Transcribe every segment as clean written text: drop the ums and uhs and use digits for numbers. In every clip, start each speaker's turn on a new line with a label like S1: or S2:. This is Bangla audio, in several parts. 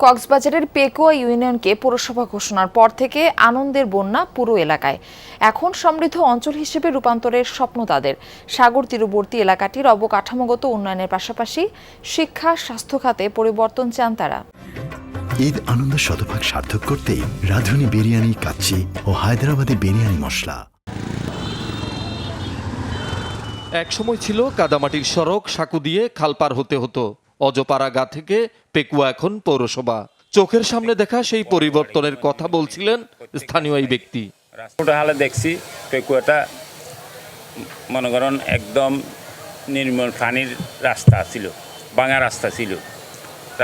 S1: কক্সবাজারের পেকুয়া ইউনিয়নকে পৌরসভা ঘোষণার পর থেকে আনন্দের বন্যা পুরো এলাকায়। এখন সমৃদ্ধ অঞ্চল হিসেবে রূপান্তরের স্বপ্ন তাদের। সাগর তীরবর্তী এলাকাটির অবকাঠামোগত উন্নয়নের পাশাপাশি শিক্ষা স্বাস্থ্য খাতে পরিবর্তন চান তারা।
S2: ঈদ আনন্দ শতভাগ সার্থক করতেই রাঁধুনি বিরিয়ানি, কাচ্চি ও হায়দ্রাবাদি বিরিয়ানি মশলা।
S3: একসময় ছিল কাদামাটির সড়ক, সাঁকু দিয়ে খাল পার হতে হতো। অজপাড়া গা থেকে পেকুয়া এখন পৌরসভা। চোখের সামনে দেখা সেই পরিবর্তনের কথা বলছিলেন স্থানীয় এই ব্যক্তি।
S4: রাস্তাটা হালে দেখছি পেকুয়াটা মনে করেন একদম নির্মল পানির রাস্তা ছিল, ভাঙা রাস্তা ছিল,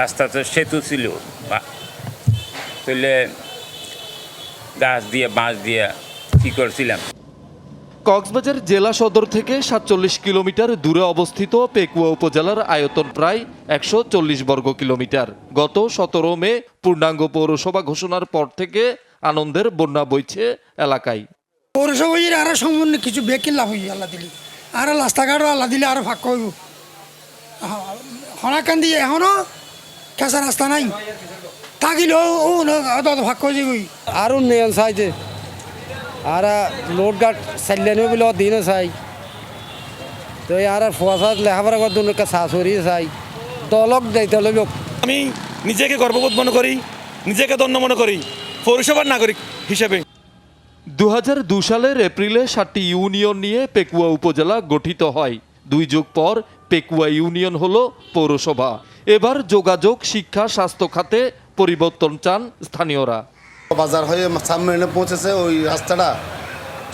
S4: রাস্তাতে সেতু ছিল, তাহলে গাছ দিয়ে বাঁশ দিয়ে কী করছিলাম।
S3: কক্সবাজার জেলা সদর থেকে ৪৭ কিলোমিটার দূরে অবস্থিত পেকুয়া উপজেলার আয়তন প্রায় ১৪০ বর্গ কিলোমিটার। গত ১৭ মে পূর্ণাঙ্গ পৌরসভা ঘোষণার পর থেকে আনন্দের বন্যা বইছে এলাকায়।
S5: পৌরসভার আরো সম্পূর্ণ কিছু বেকিন লাভ হই আল্লাহ দিলি, আর রাস্তাঘাটও আল্লাহ দিলে আরো ফাঁক হইব। হনাকান দিয়ে এখনো কেঁচা রাস্তা নাই, থাকিলেও ফাঁক হয়ে যাবই।
S6: আর উন্নয়ন চাইছে, আর লোড গাট চাইলেন বলে দিনও চাই তো আর ফুয়াশা লেখাপড়া করার জন্য শাশুড়ি চাই দলক যাইতে হলে।
S7: আমি নিজেকে গর্ববোধ মনে করি, নিজেকে ধন্য মনে করি পৌরসভার নাগরিক হিসেবে।
S3: ২০০২ সালের এপ্রিলে ৭টি ইউনিয়ন নিয়ে পেকুয়া উপজেলা গঠিত হয়। ২ যুগ পর পেকুয়া ইউনিয়ন হলো পৌরসভা। এবার যোগাযোগ, শিক্ষা, স্বাস্থ্য খাতে পরিবর্তন চান স্থানীয়রা।
S8: বাজার হয়ে সামনে পৌঁছেছে ওই রাস্তাটা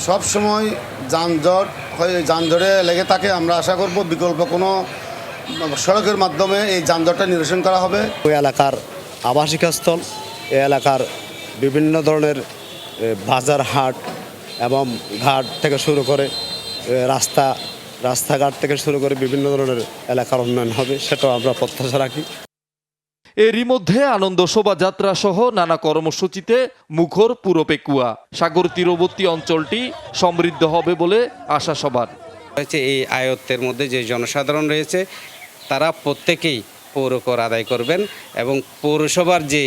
S8: সব সময় যানজট হয়ে যানজটে লেগে থাকে। আমরা আশা করব বিকল্প কোনো সড়কের মাধ্যমে এই যানজটটা নিরসন করা হবে।
S6: ওই এলাকার আবাসিক স্থল, এই এলাকার বিভিন্ন ধরনের বাজার, হাট এবং ঘাট থেকে শুরু করে রাস্তাঘাট থেকে শুরু করে বিভিন্ন ধরনের এলাকার উন্নয়ন হবে, সেটাও আমরা প্রত্যাশা রাখি।
S3: এরই মধ্যে আনন্দ শোভাযাত্রা সহ নানা কর্মসূচিতে মুখর পুরো পেকুয়া। সাগর তীরবর্তী অঞ্চলটি সমৃদ্ধ হবে বলে আশা সবার।
S9: এই আয়ত্তের মধ্যে যে জনসাধারণ রয়েছে তারা প্রত্যেকেই পৌরকর আদায় করবেন এবং পৌরসভার যে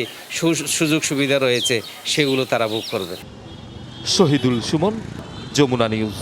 S9: সুযোগ সুবিধা রয়েছে সেগুলো তারা ভোগ করবেন।
S3: শহীদুল সুমন, যমুনা নিউজ।